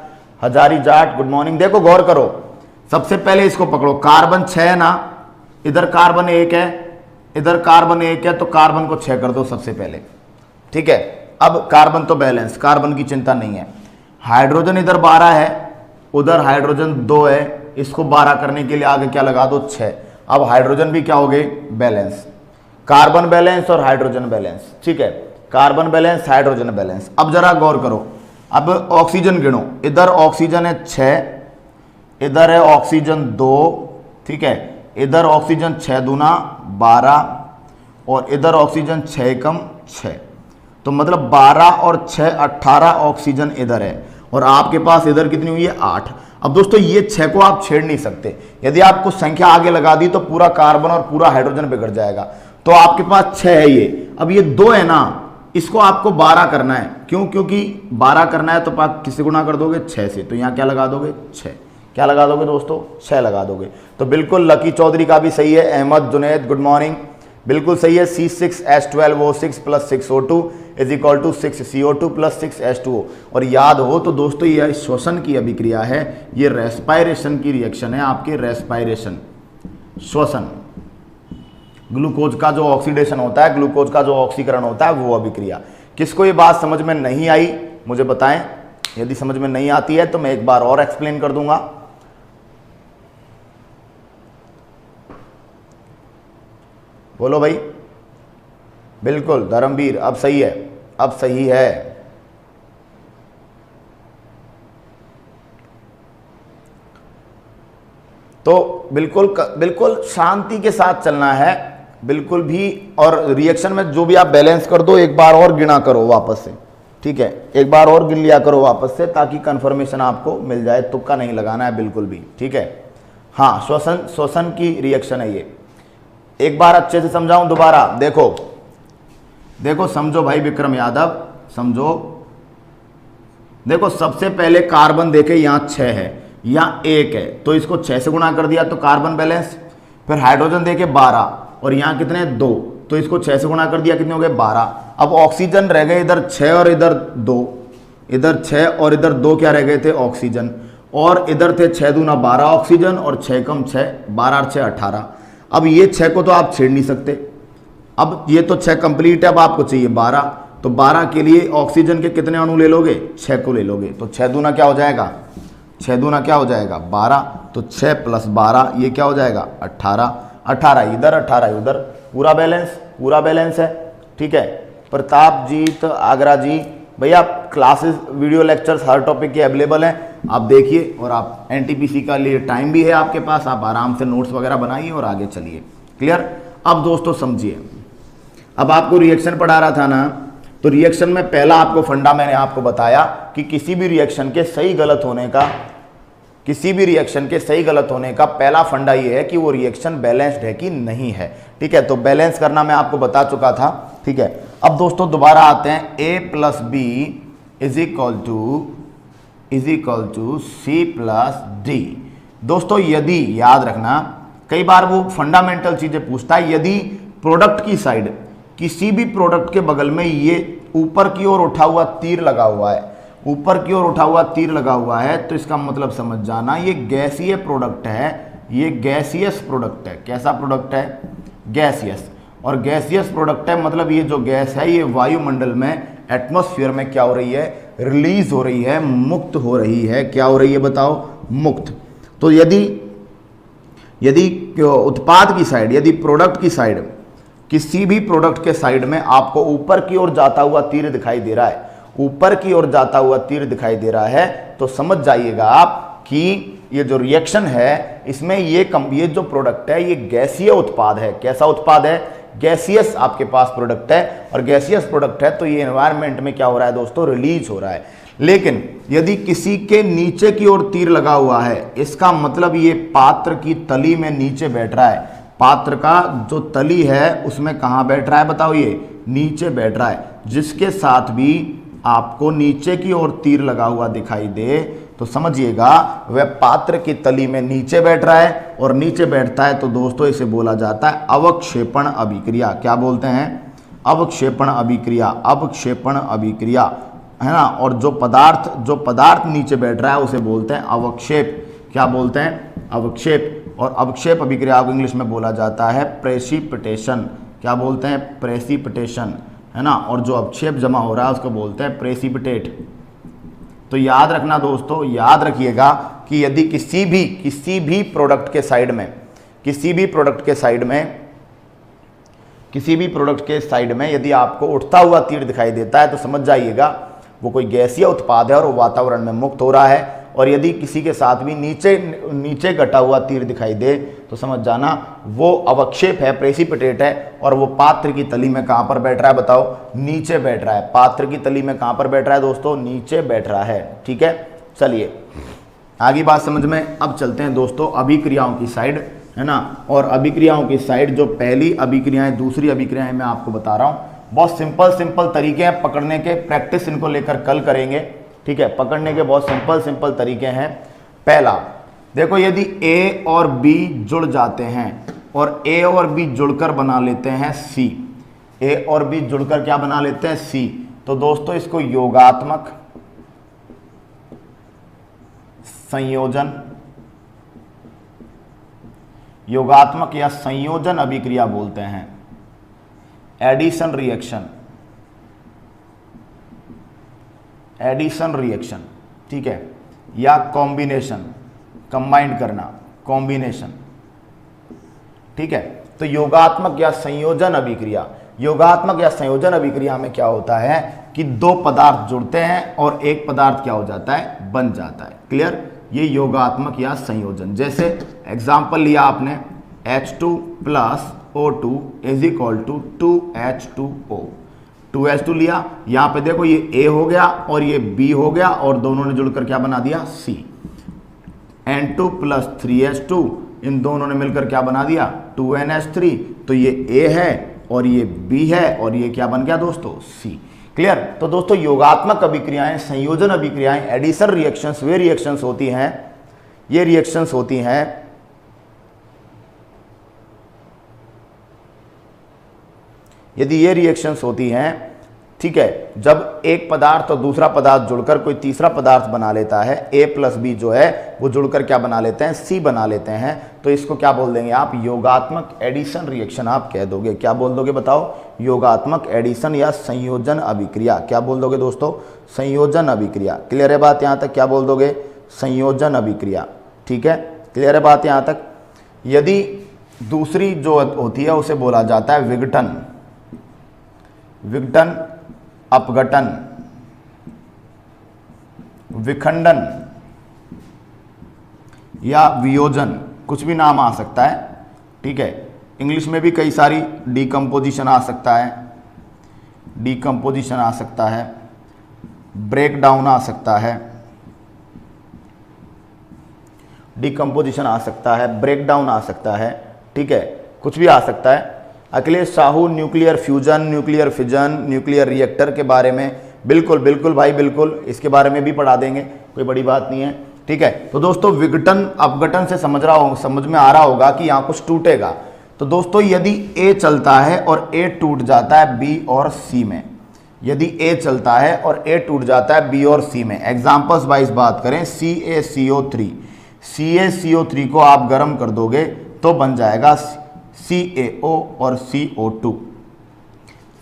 Hazari Jat good morning. देखो गौर करो, सबसे पहले इसको पकड़ो, कार्बन 6 है ना, इधर कार्बन 1 है, इधर कार्बन 1 है, तो कार्बन को 6 कर दो सबसे पहले, ठीक है। अब कार्बन तो बैलेंस, कार्बन की चिंता नहीं है। हाइड्रोजन इधर 12 है, उधर हाइड्रोजन 2 है, इसको 12 करने के लिए आगे क्या लगा दो 6। अब हाइड्रोजन भी क्या हो गए बैलेंस, कार्बन बैलेंस और हाइड्रोजन बैलेंस, ठीक है। Carbon balance hydrogen balance. अब जरा गौर करो, अब ऑक्सीजन गिनो, इधर ऑक्सीजन है 6, इधर है ऑक्सीजन 2, ठीक है। इधर ऑक्सीजन 6 दूना 12 और इधर ऑक्सीजन 6 कम 6, तो मतलब 12 और 6 18 ऑक्सीजन इधर है, और आपके पास इधर कितनी हुई है 8। अब दोस्तों ये 6 को आप छेड़ नहीं सकते, यदि आप कुछ संख्या आगे लगा दी तो पूरा कार्बन और पूरा हाइड्रोजन बिगड़ जाएगा। तो आपके पास 6 है ये, अब ये 2 है ना, इसको आपको 12 करना है। क्यों? क्योंकि 12 करना है तो आप किससे गुणा कर दोगे 6 से, तो यहाँ क्या लगा दोगे 6, क्या लगा दोगे दोस्तों 6 लगा दोगे। तो बिल्कुल लकी चौधरी का भी सही है। अहमद जुनैद गुड मॉर्निंग, बिल्कुल सही है। C6H12O6 + 6O2 = 6CO2 + 6H2O। और याद हो तो दोस्तों यह श्वसन की अभिक्रिया है, ये रेस्पायरेशन की रिएक्शन है आपके, रेस्पायरेशन श्वसन। ग्लूकोज का जो ऑक्सीडेशन होता है, ग्लूकोज का जो ऑक्सीकरण होता है, वो अभिक्रिया। किसको ये बात समझ में नहीं आई मुझे बताएं, यदि समझ में नहीं आती है तो मैं एक बार और एक्सप्लेन कर दूंगा। बोलो भाई। बिल्कुल धर्मवीर, अब सही है, अब सही है। तो बिल्कुल बिल्कुल शांति के साथ चलना है, बिल्कुल भी। और रिएक्शन में जो भी आप बैलेंस कर दो, एक बार और गिना करो वापस से, ठीक है, एक बार और गिन लिया करो वापस से, ताकि कंफर्मेशन आपको मिल जाए। तुक्का नहीं लगाना है बिल्कुल भी, ठीक है। हाँ, श्वसन की रिएक्शन है ये। एक बार अच्छे से समझाऊं दोबारा, देखो देखो समझो भाई विक्रम यादव, समझो। देखो सबसे पहले कार्बन देखे, यहाँ 6 है, यहाँ 1 है, तो इसको 6 से गुणा कर दिया तो कार्बन बैलेंस। फिर हाइड्रोजन देखे 12 और यहाँ कितने 2, तो इसको 6 से गुणा कर दिया, कितने हो गए 12। अब ऑक्सीजन रह गए इधर 6 और इधर 2, इधर 6 और इधर 2 क्या रह गए थे ऑक्सीजन, और इधर थे 6 दूना 12 ऑक्सीजन और 6 कम 6, 12 और 6 18। अब ये 6 को तो आप छेड़ नहीं सकते, अब ये तो 6 कंप्लीट है, अब आपको चाहिए 12, तो 12 के लिए ऑक्सीजन के कितने अणु ले लोगे 6 को ले लोगे, तो 6 दूना क्या हो जाएगा, 6 दूना क्या हो जाएगा 12, तो 6 + 12 ये क्या हो जाएगा 18, 18 इधर 18 उधर, पूरा बैलेंस है, ठीक है। प्रताप जीत आगरा जी, भैया क्लासेस वीडियो लेक्चर्स हर टॉपिक के अवेलेबल हैं, आप देखिए। और आप NTPC का लिए टाइम भी है आपके पास, आप आराम से नोट्स वगैरह बनाइए और आगे चलिए। क्लियर? अब दोस्तों समझिए, अब आपको रिएक्शन पढ़ा रहा था ना, तो रिएक्शन में पहला आपको फंडा मैंने आपको बताया कि किसी भी रिएक्शन के सही गलत होने का पहला फंडा ये है कि वो रिएक्शन बैलेंस्ड है कि नहीं है, ठीक है। तो बैलेंस करना मैं आपको बता चुका था, ठीक है। अब दोस्तों दोबारा आते हैं, A + B = C + D। दोस्तों यदि याद रखना, कई बार वो फंडामेंटल चीजें पूछता है, यदि प्रोडक्ट की साइड किसी भी प्रोडक्ट के बगल में ये ऊपर की ओर उठा हुआ तीर लगा हुआ है, ऊपर की ओर उठा हुआ तीर लगा हुआ है, तो इसका मतलब समझ जाना ये गैसीय प्रोडक्ट है, ये गैसियस प्रोडक्ट है। कैसा प्रोडक्ट है? गैसियस। और गैसियस प्रोडक्ट है मतलब ये जो गैस है ये वायुमंडल में, एटमॉस्फेयर में क्या हो रही है, रिलीज हो रही है, मुक्त हो रही है। क्या हो रही है बताओ? मुक्त। तो यदि यदि उत्पाद की साइड, यदि प्रोडक्ट की साइड, किसी भी प्रोडक्ट के साइड में आपको ऊपर की ओर जाता हुआ तीर दिखाई दे रहा है, ऊपर की ओर जाता हुआ तीर दिखाई दे रहा है, तो समझ जाइएगा आप कि ये जो रिएक्शन है इसमें ये जो प्रोडक्ट है ये गैसीय उत्पाद है। कैसा उत्पाद है? गैसियस आपके पास प्रोडक्ट है, और गैसियस प्रोडक्ट है तो ये एनवायरनमेंट में क्या हो रहा है दोस्तों? रिलीज हो रहा है। लेकिन यदि किसी के नीचे की ओर तीर लगा हुआ है, इसका मतलब ये पात्र की तली में नीचे बैठ रहा है। पात्र का जो तली है उसमें कहाँ बैठ रहा है बताओ? ये नीचे बैठ रहा है। जिसके साथ भी आपको नीचे की ओर तीर लगा हुआ दिखाई दे तो समझिएगा वह पात्र की तली में नीचे बैठ रहा है, और नीचे बैठता है तो दोस्तों इसे बोला जाता है अवक्षेपण अभिक्रिया। क्या बोलते हैं? अवक्षेपण अभिक्रिया। अवक्षेपण अभिक्रिया, है ना। और जो पदार्थ नीचे बैठ रहा है उसे बोलते हैं अवक्षेप। क्या बोलते हैं? अवक्षेप। और अवक्षेप अभिक्रिया को इंग्लिश में बोला जाता है प्रेसिपिटेशन। क्या बोलते हैं? प्रेसिपिटेशन, है ना। और जो अवक्षेप जमा हो रहा है उसको बोलते हैं प्रेसिपिटेट। तो याद रखना दोस्तों, याद रखिएगा कि यदि किसी भी प्रोडक्ट के साइड में, किसी भी प्रोडक्ट के साइड में यदि आपको उठता हुआ तीर दिखाई देता है तो समझ जाइएगा वो कोई गैसीय उत्पाद है और वो वातावरण में मुक्त हो रहा है। और यदि किसी के साथ भी नीचे घटा हुआ तीर दिखाई दे तो समझ जाना वो अवक्षेप है, प्रेसिपिटेट है, और वो पात्र की तली में कहाँ पर बैठ रहा है बताओ? नीचे बैठ रहा है। पात्र की तली में कहाँ पर बैठ रहा है दोस्तों? नीचे बैठ रहा है। ठीक है, चलिए आगे बात समझ में। अब चलते हैं दोस्तों अभिक्रियाओं की साइड, है ना। और अभिक्रियाओं की साइड, जो पहली अभिक्रियाएं, दूसरी अभिक्रियाएं मैं आपको बता रहा हूँ। बहुत सिंपल तरीके हैं पकड़ने के, प्रैक्टिस इनको लेकर कल करेंगे। ठीक है, पकड़ने के बहुत सिंपल तरीके हैं। पहला देखो, यदि ए और बी जुड़ जाते हैं और ए और बी जुड़कर बना लेते हैं सी, ए और बी जुड़कर क्या बना लेते हैं? सी, तो दोस्तों इसको योगात्मक संयोजन, योगात्मक या संयोजन अभिक्रिया बोलते हैं। एडिशन रिएक्शन, एडिशन रिएक्शन, ठीक है, या कॉम्बिनेशन, कंबाइंड करना, कॉम्बिनेशन। ठीक है, तो योगात्मक या संयोजन अभिक्रिया, योगात्मक या संयोजन अभिक्रिया में क्या होता है कि दो पदार्थ जुड़ते हैं और एक पदार्थ क्या हो जाता है? बन जाता है। क्लियर? ये योगात्मक या संयोजन। जैसे एग्जाम्पल लिया आपने, H2 plus O2 is equal to 2H2O, 2H2 लिया। यहाँ पे देखो ये A हो गया और ये B हो गया, और दोनों ने जुड़कर क्या बना दिया? C। N2 प्लस 3H2, इन दोनों ने मिलकर क्या बना दिया? 2NH3। तो ये A है और ये B है, और ये क्या बन गया दोस्तों? C। क्लियर? तो दोस्तों योगात्मक अभिक्रियाएं, संयोजन अभिक्रियाएं, एडिशन रिएक्शंस, वे रिएक्शंस होती हैं, ये रिएक्शंस होती हैं यदि ये रिएक्शंस होती हैं, ठीक है, जब एक पदार्थ और दूसरा पदार्थ जुड़कर कोई तीसरा पदार्थ बना लेता है, A प्लस बी जो है वो जुड़कर क्या बना लेते हैं? C बना लेते हैं, तो इसको क्या बोल देंगे आप? योगात्मक एडिशन रिएक्शन आप कह दोगे। क्या बोल दोगे बताओ? योगात्मक एडिशन या संयोजन अभिक्रिया। क्या बोल दोगे दोस्तों? संयोजन अभिक्रिया। क्लियर है बात यहाँ तक? क्या बोल दोगे? संयोजन अभिक्रिया। ठीक है, क्लियर है बात यहाँ तक? यदि दूसरी जो होती है उसे बोला जाता है विघटन, विघटन, अपघटन, विखंडन या वियोजन, कुछ भी नाम आ सकता है। ठीक है, इंग्लिश में भी कई सारी, डिकम्पोजिशन आ सकता है, डिकम्पोजिशन आ सकता है, ब्रेक डाउन आ सकता है, डिकम्पोजिशन आ सकता है, ब्रेक डाउन आ सकता है। ठीक है, कुछ भी आ सकता है। Akhilesh Sahu nuclear fusion, nuclear fission, nuclear reactor के बारे में बिल्कुल भाई बिल्कुल, इसके बारे में भी पढ़ा देंगे, कोई बड़ी बात नहीं है। ठीक है, तो दोस्तों विघटन अपघटन से समझ में आ रहा होगा कि यहाँ कुछ टूटेगा। तो दोस्तों यदि A चलता है और A टूट जाता है B और C में, यदि A चलता है और A टूट जाता है B और C में, एग्जाम्पल्स वाइज बात करें, CaCO3, CaCO3 को आप गर्म कर दोगे तो बन जाएगा CaO और CO2।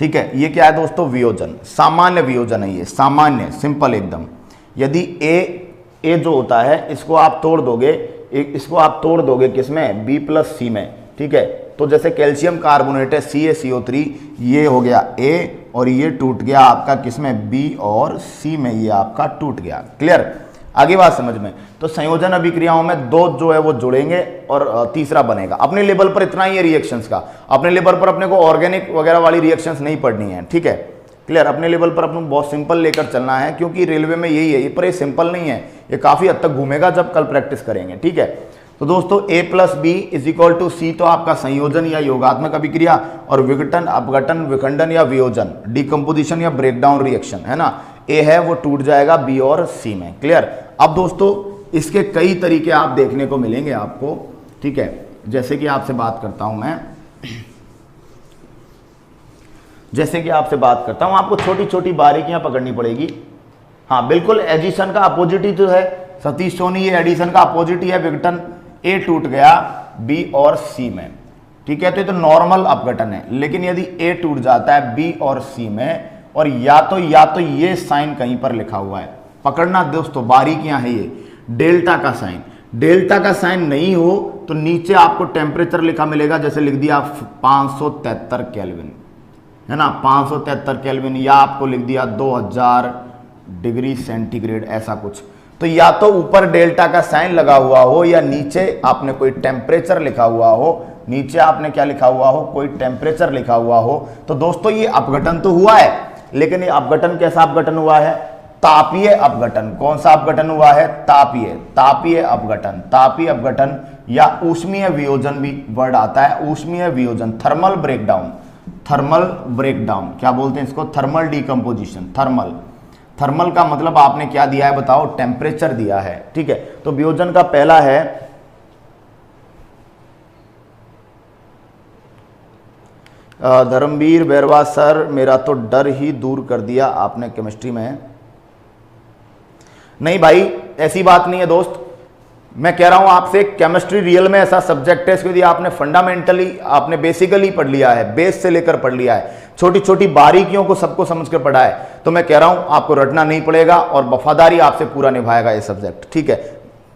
ठीक है, ये क्या है दोस्तों? वियोजन, सामान्य वियोजन है ये, सामान्य, सिंपल एकदम। यदि A जो होता है इसको आप तोड़ दोगे, इसको आप तोड़ दोगे किसमें, बी प्लस सी में, ठीक है। तो जैसे कैल्शियम कार्बोनेट है CaCO3, ये हो गया A और ये टूट गया आपका किसमें, B और C में, ये आपका टूट गया। क्लियर, आगे बात समझ में। तो संयोजन अभिक्रियाओं में दो जो है वो जुड़ेंगे और तीसरा बनेगा। अपने लेवल पर इतना ही है रिएक्शंस का, अपने लेवल पर अपने को ऑर्गेनिक वगैरह वाली रिएक्शंस नहीं पढ़नी है, ठीक है। क्लियर, अपने लेवल पर अपने बहुत सिंपल लेकर चलना है, क्योंकि रेलवे में यही है, ये पर ये सिंपल नहीं है, ये काफी हद तक घूमेगा जब कल प्रैक्टिस करेंगे, ठीक है। तो दोस्तों A plus B is equal to C तो आपका संयोजन या योगात्मक अभिक्रिया, और विघटन, अपघटन, विखंडन या वियोजन, डिकम्पोजिशन या ब्रेकडाउन रिएक्शन, है ना, A है वो टूट जाएगा B और C में। क्लियर। अब दोस्तों इसके कई तरीके आप देखने को मिलेंगे आपको, ठीक है। जैसे कि आपसे बात करता हूं मैं, आपको छोटी छोटी बारीकियां पकड़नी पड़ेगी। हाँ बिल्कुल, एडिशन का अपोजिट ही तो है सतीश सोनी, ये एडिशन का अपोजिट ही है विघटन। A टूट गया B और C में, ठीक है, तो ये तो नॉर्मल अपघटन है। लेकिन यदि A टूट जाता है B और C में, और या तो ये साइन कहीं पर लिखा हुआ है, पकड़ना दोस्तों, बारीकियां है ये, डेल्टा का साइन। डेल्टा का साइन नहीं हो तो नीचे आपको टेम्परेचर लिखा मिलेगा, जैसे लिख दिया 573 केल्विन, है ना, 573 केल्विन, या आपको लिख दिया 2000 डिग्री सेंटीग्रेड, ऐसा कुछ। तो या तो ऊपर डेल्टा का साइन लगा हुआ हो, या नीचे आपने कोई टेम्परेचर लिखा हुआ हो, नीचे आपने क्या लिखा हुआ हो, कोई टेम्परेचर लिखा हुआ हो। तो दोस्तों ये अपघटन तो हुआ है, लेकिन ये अपघटन कैसा अपघटन हुआ है, तापीय अपघटन। कौन सा अपघटन हुआ है, तापीय अपघटन। तापीय अपघटन या ऊष्मीय वियोजन भी वर्ड आता है, ऊष्मीय वियोजन, थर्मल ब्रेकडाउन, क्या बोलते हैं इसको, थर्मल डिकम्पोजिशन। थर्मल का मतलब आपने क्या दिया है बताओ, टेम्परेचर दिया है, ठीक है। तो वियोजन का पहला है धर्मवीर बैरवा सर, मेरा तो डर ही दूर कर दिया आपने केमिस्ट्री में। नहीं भाई ऐसी बात नहीं है दोस्त, मैं कह रहा हूं आपसे, केमिस्ट्री रियल में ऐसा सब्जेक्ट है, इसको यदि आपने फंडामेंटली, आपने बेसिकली पढ़ लिया है, बेस से लेकर पढ़ लिया है, छोटी छोटी बारीकियों को सबको समझ कर पढ़ा है, तो मैं कह रहा हूं आपको रटना नहीं पड़ेगा और वफादारी आपसे पूरा निभाएगा ये सब्जेक्ट, ठीक है।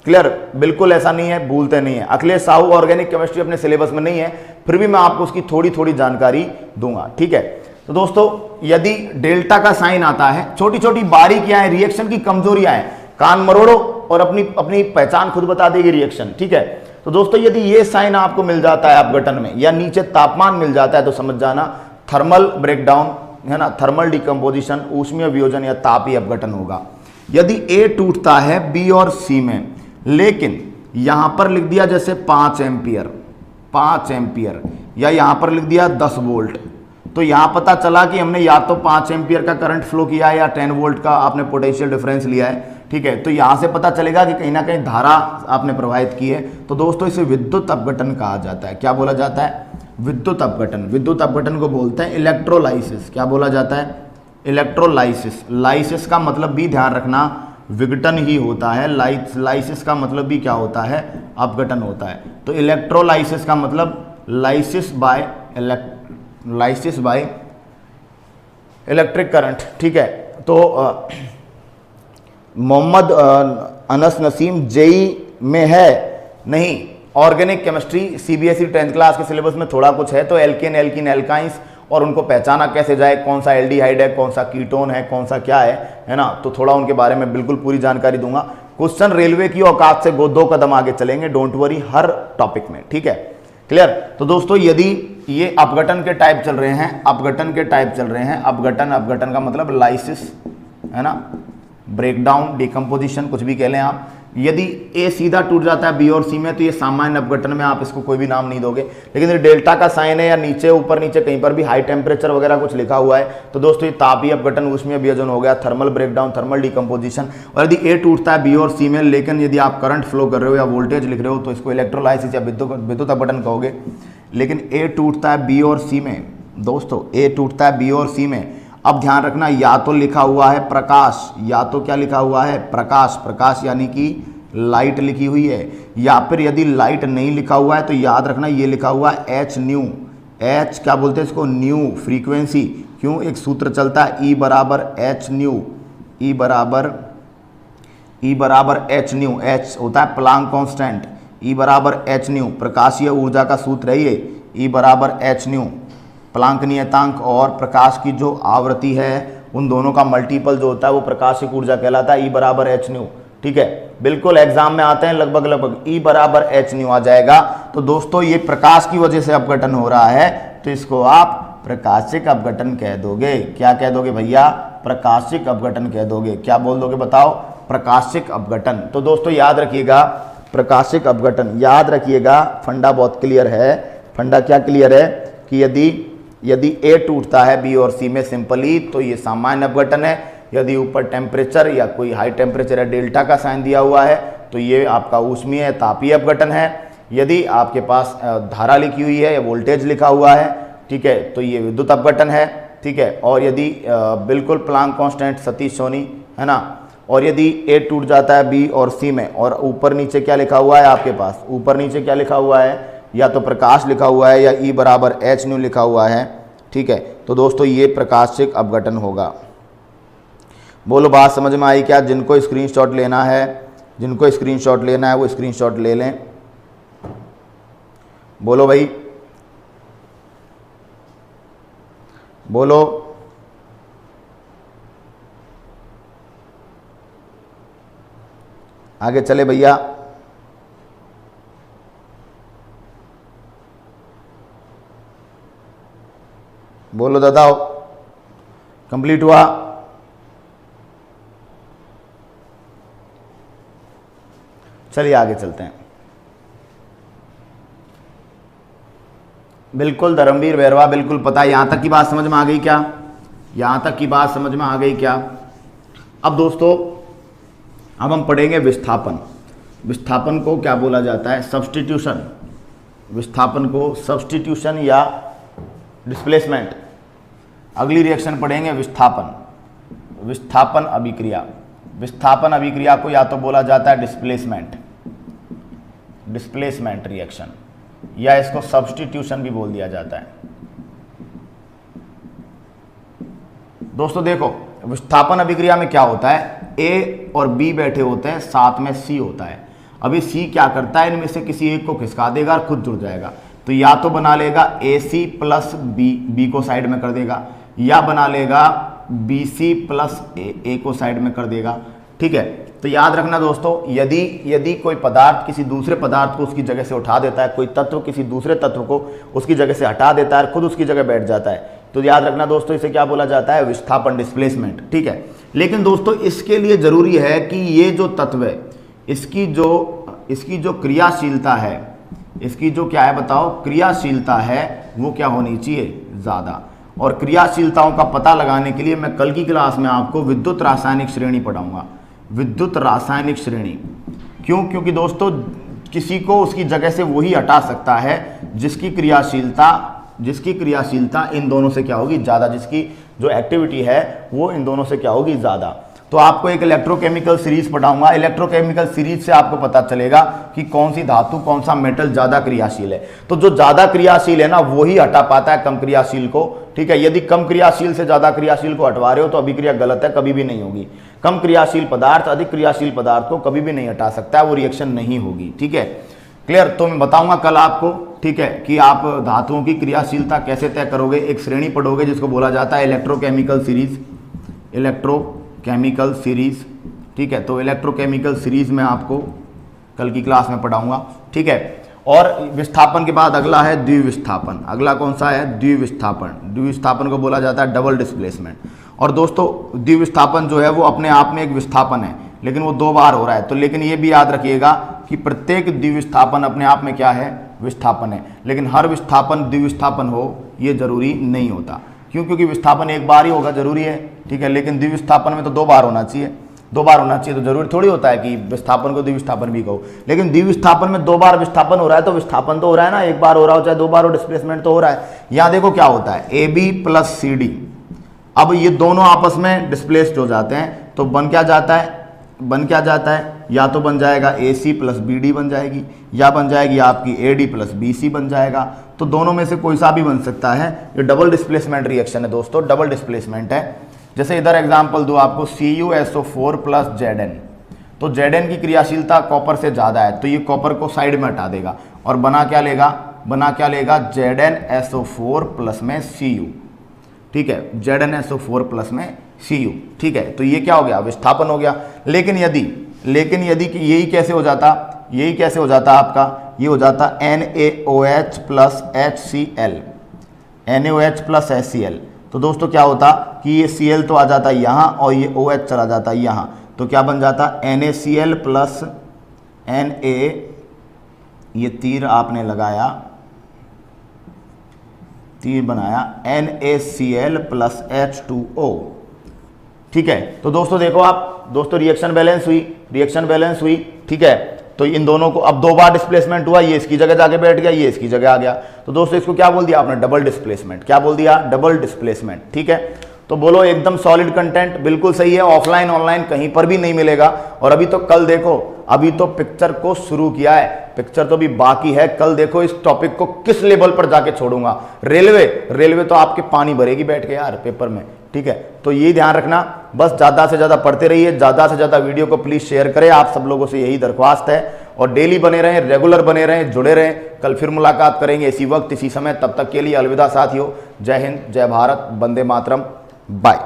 क्लियर, बिल्कुल ऐसा नहीं है, भूलते नहीं है। अखिलेश साहू ऑर्गेनिक केमिस्ट्री अपने सिलेबस में नहीं है, फिर भी मैं आपको उसकी थोड़ी थोड़ी जानकारी दूंगा, ठीक है। तो दोस्तों यदि डेल्टा का साइन आता है, छोटी छोटी बारीकियां हैं, रिएक्शन की कमजोरियां हैं, कान मरोड़ो और अपनी पहचान खुद बता देगी रिएक्शन, ठीक है। तो दोस्तों यदि ये साइन आपको मिल जाता है अपघटन में, या नीचे तापमान मिल जाता है, तो समझ जाना थर्मल ब्रेकडाउन, है ना, थर्मल डिकम्पोजिशन, ऊष्मीय वियोजन या तापीय अपघटन होगा। यदि A टूटता है B और C में, लेकिन यहां पर लिख दिया जैसे 5 एम्पियर, या यहां पर लिख दिया 10 वोल्ट, तो यहां पता चला कि हमने या तो 5 एम्पियर का करंट फ्लो किया है, या 10 वोल्ट का आपने पोटेंशियल डिफरेंस लिया है, ठीक है। तो यहां से पता चलेगा कि कहीं ना कहीं धारा आपने प्रवाहित की है। तो दोस्तों इसे विद्युत अपघटन कहा जाता है। क्या बोला जाता है, विद्युत अपघटन। विद्युत अपघटन को बोलते हैं इलेक्ट्रोलाइसिस। क्या बोला जाता है, इलेक्ट्रोलाइसिस। लाइसिस का मतलब भी ध्यान रखना विघटन ही होता है, लाइसिस का मतलब भी क्या होता है, अपघटन होता है। तो इलेक्ट्रोलाइसिस का मतलब लाइसिस बाय इलेक्ट्रिक करंट, ठीक है। तो मोहम्मद अनस नसीम जेई में है नहीं, organic chemistry CBSE 10th class के सिलेबस में थोड़ा कुछ है। तो एल्केन, एल्कीन, एल्काइंस और उनको पहचाना कैसे जाए, कौन सा एल्डिहाइड है, कौन सा कीटोन है, कौन सा क्या है ना, तो थोड़ा उनके बारे में बिल्कुल पूरी जानकारी दूंगा। क्वेश्चन रेलवे की औकात से 2 कदम आगे चलेंगे, डोंट वरी, हर टॉपिक में, ठीक है। क्लियर। तो दोस्तों यदि ये अपघटन के टाइप चल रहे हैं, अपघटन का मतलब लाइसिस, है ना, ब्रेकडाउन, डिकम्पोजिशन, कुछ भी कह लें आप। यदि ए सीधा टूट जाता है बी और सी में तो ये सामान्य अपघटन में आप इसको कोई भी नाम नहीं दोगे। लेकिन यदि डेल्टा का साइन है या नीचे ऊपर नीचे कहीं पर भी हाई टेम्परेचर वगैरह कुछ लिखा हुआ है तो दोस्तों ये तापीय अपघटन, ऊष्मीय वियोजन हो गया, थर्मल ब्रेकडाउन, थर्मल डिकम्पोजिशन। और यदि ए टूटता है बी और सी में, लेकिन यदि आप करंट फ्लो कर रहे हो या वोल्टेज लिख रहे हो तो इसको इलेक्ट्रोलाइसिस या विद्युत अपघटन कहोगे। लेकिन ए टूटता है बी और सी में, दोस्तों ए टूटता है बी और सी में, अब ध्यान रखना या तो लिखा हुआ है प्रकाश, या तो क्या लिखा हुआ है प्रकाश, प्रकाश यानी कि लाइट लिखी हुई है, या फिर यदि लाइट नहीं लिखा हुआ है तो याद रखना ये लिखा हुआ है एच न्यू। एच क्या बोलते हैं इसको, न्यू, फ्रीक्वेंसी। क्यों, एक सूत्र चलता है ई बराबर एच न्यू, ई बराबर एच न्यू। एच होता है प्लांक कांस्टेंट, E बराबर एच न्यू, प्रकाशीय ऊर्जा का सूत्र है ये, E बराबर एच न्यू, प्लांक नियतांक और प्रकाश की जो आवृत्ति है उन दोनों का मल्टीपल जो होता है वो प्रकाशिक ऊर्जा कहलाता है, E बराबर एच न्यू। ठीक है, बिल्कुल एग्जाम में आते हैं लगभग E बराबर एच न्यू आ जाएगा। तो दोस्तों ये प्रकाश की वजह से अपघटन हो रहा है, तो इसको आप प्रकाशिक अपघटन कह दोगे। क्या कह दोगे भैया? प्रकाशिक अपघटन कह दोगे। क्या बोल दोगे बताओ? प्रकाशिक अपघटन। तो दोस्तों याद रखिएगा, प्रकाशिक अपघटन याद रखिएगा, फंडा बहुत क्लियर है। फंडा क्या क्लियर है कि यदि ए टूटता है बी और सी में सिंपली, तो ये सामान्य अपघटन है। यदि ऊपर टेम्परेचर या कोई हाई टेम्परेचर या डेल्टा का साइन दिया हुआ है तो ये आपका ऊष्मीय तापीय अपघटन है। यदि आपके पास धारा लिखी हुई है या वोल्टेज लिखा हुआ है, ठीक है, तो ये विद्युत अपघटन है। ठीक है, और यदि बिल्कुल प्लांक कांस्टेंट सतीश सोनी है ना, और यदि ए टूट जाता है बी और सी में, और ऊपर नीचे क्या लिखा हुआ है आपके पास? ऊपर नीचे क्या लिखा हुआ है? या तो प्रकाश लिखा हुआ है या E बराबर एच न्यू लिखा हुआ है। ठीक है, तो दोस्तों ये प्रकाशिक अपघटन होगा। बोलो बात समझ में आई क्या? जिनको स्क्रीनशॉट लेना है, जिनको स्क्रीनशॉट लेना है वो स्क्रीनशॉट ले लें। बोलो भाई, बोलो। आगे चले भैया। बोलो दादा, कंप्लीट हुआ? चलिए आगे चलते हैं। बिल्कुल धर्मवीर भैरवा, बिल्कुल पता है। यहां तक की बात समझ में आ गई क्या? यहां तक की बात समझ में आ गई क्या? अब दोस्तों अब हम पढ़ेंगे विस्थापन। विस्थापन को क्या बोला जाता है? सब्स्टिट्यूशन। विस्थापन को सब्स्टिट्यूशन या डिस्प्लेसमेंट। अगली रिएक्शन पढ़ेंगे विस्थापन। विस्थापन अभिक्रिया। विस्थापन अभिक्रिया को या तो बोला जाता है डिस्प्लेसमेंट, डिस्प्लेसमेंट रिएक्शन, या इसको सब्स्टिट्यूशन भी बोल दिया जाता है। दोस्तों देखो, विस्थापन अभिक्रिया में क्या होता है? ए और बी बैठे होते हैं, साथ में सी होता है। अभी सी क्या करता है? इनमें से किसी एक को खिसका देगा और खुद जुड़ जाएगा। तो या तो बना लेगा ए सी प्लस बी को साइड में कर देगा, या बना लेगा बी सी प्लस ए को साइड में कर देगा। ठीक है, तो याद रखना दोस्तों, यदि कोई पदार्थ किसी दूसरे पदार्थ को उसकी जगह से उठा देता है, कोई तत्व किसी दूसरे तत्व को उसकी जगह से हटा देता है, खुद उसकी जगह बैठ जाता है, तो याद रखना दोस्तों इसे क्या बोला जाता है? विस्थापन, डिस्प्लेसमेंट। ठीक है, लेकिन दोस्तों इसके लिए जरूरी है कि ये जो तत्व है इसकी जो क्रियाशीलता है, इसकी जो क्या है बताओ? क्रियाशीलता है वो क्या होनी चाहिए? ज़्यादा। और क्रियाशीलताओं का पता लगाने के लिए मैं कल की क्लास में आपको विद्युत रासायनिक श्रेणी पढ़ाऊंगा। विद्युत रासायनिक श्रेणी क्यों? क्योंकि दोस्तों किसी को उसकी जगह से वही हटा सकता है जिसकी क्रियाशीलता इन दोनों से क्या होगी? ज़्यादा। जिसकी जो एक्टिविटी है वो इन दोनों से क्या होगी? ज़्यादा। तो आपको एक इलेक्ट्रोकेमिकल सीरीज पढ़ाऊंगा। इलेक्ट्रोकेमिकल सीरीज से आपको पता चलेगा कि कौन सी धातु, कौन सा मेटल ज़्यादा क्रियाशील है। तो जो ज़्यादा क्रियाशील है ना वही हटा पाता है कम क्रियाशील को। ठीक है, यदि कम क्रियाशील से ज़्यादा क्रियाशील को हटवा रहे हो तो अभिक्रिया गलत है, कभी भी नहीं होगी। कम क्रियाशील पदार्थ अधिक क्रियाशील पदार्थ को कभी भी नहीं हटा सकता है, वो रिएक्शन नहीं होगी। ठीक है, क्लियर? तो मैं बताऊंगा कल आपको, ठीक है, कि आप धातुओं की क्रियाशीलता कैसे तय करोगे। एक श्रेणी पढ़ोगे जिसको बोला जाता है इलेक्ट्रोकेमिकल सीरीज। इलेक्ट्रोकेमिकल सीरीज, ठीक है, तो इलेक्ट्रोकेमिकल सीरीज में आपको कल की क्लास में पढ़ाऊंगा। ठीक है, और विस्थापन के बाद अगला है द्विविस्थापन। अगला कौन सा है? द्विविस्थापन। द्विविस्थापन को बोला जाता है डबल डिस्प्लेसमेंट। और दोस्तों द्विविस्थापन जो है वो अपने आप में एक विस्थापन है, लेकिन वो 2 बार हो रहा है। तो लेकिन ये भी याद रखिएगा कि प्रत्येक द्विविस्थापन अपने आप में क्या है? विस्थापन है। लेकिन हर विस्थापन द्विविस्थापन हो ये जरूरी नहीं होता। क्यों? क्योंकि विस्थापन एक बार ही होगा, जरूरी है। ठीक है, लेकिन द्विविस्थापन में तो 2 बार होना चाहिए। 2 बार होना चाहिए, तो जरूरी थोड़ी होता है कि विस्थापन को द्विविस्थापन भी कहो। लेकिन द्विविस्थापन में 2 बार विस्थापन हो रहा है तो विस्थापन तो हो रहा है ना, एक बार हो रहा हो चाहे 2 बार हो, डिस्प्लेसमेंट तो हो रहा है। यहाँ देखो क्या होता है, A B plus C D. अब ये दोनों आपस में डिस्प्लेस्ड हो जाते हैं, तो बन क्या जाता है? या तो बन जाएगा A C plus B D बन जाएगी, या बन जाएगी आपकी A D plus B C बन जाएगा। तो दोनों में से कोई सा भी बन सकता है। ये डबल डिस्प्लेसमेंट रिएक्शन है दोस्तों, डबल डिस्प्लेसमेंट है। जैसे इधर एग्जांपल दो आपको CuSO4 प्लस Zn, तो Zn की क्रियाशीलता कॉपर से ज़्यादा है, तो ये कॉपर को साइड में हटा देगा और बना क्या लेगा ZnSO4 प्लस में Cu। ठीक है, ZnSO4 प्लस में Cu। ठीक है, तो ये क्या हो गया, विस्थापन हो गया। लेकिन यदि कि यही कैसे हो जाता आपका, ये हो जाता NaOH plus HCl, NaOH plus HCl। तो दोस्तों क्या होता कि ये Cl तो आ जाता यहाँ और ये OH चला जाता यहाँ, तो क्या बन जाता NaCl प्लस Na, ये तीर आपने लगाया, तीर बनाया, NaCl प्लस H2O। ठीक है, तो दोस्तों देखो आप, दोस्तों रिएक्शन बैलेंस हुई। ठीक है, तो इन दोनों को अब 2 बार डिस्प्लेसमेंट हुआ, ये इसकी जगह जाके बैठ गया, ये इसकी जगह आ गया। तो दोस्तों इसको क्या बोल दिया आपने, डबल डिस्प्लेसमेंट। क्या बोल दिया, डबल डिस्प्लेसमेंट। ठीक है, तो बोलो एकदम सॉलिड कंटेंट, बिल्कुल सही है, ऑफलाइन ऑनलाइन कहीं पर भी नहीं मिलेगा। और अभी तो कल देखो, अभी तो पिक्चर को शुरू किया है, पिक्चर तो अभी बाकी है। कल देखो इस टॉपिक को किस लेवल पर जाके छोड़ूंगा। रेलवे तो आपके पानी भरेगी बैठ के यार पेपर में। ठीक है, तो ये ध्यान रखना, बस ज़्यादा से ज़्यादा पढ़ते रहिए, ज़्यादा से ज़्यादा वीडियो को प्लीज़ शेयर करें, आप सब लोगों से यही दरख्वास्त है। और डेली बने रहें, रेगुलर बने रहें, जुड़े रहें। कल फिर मुलाकात करेंगे इसी वक्त इसी समय, तब तक के लिए अलविदा साथियों। जय हिंद, जय भारत, वंदे मातरम, बाय।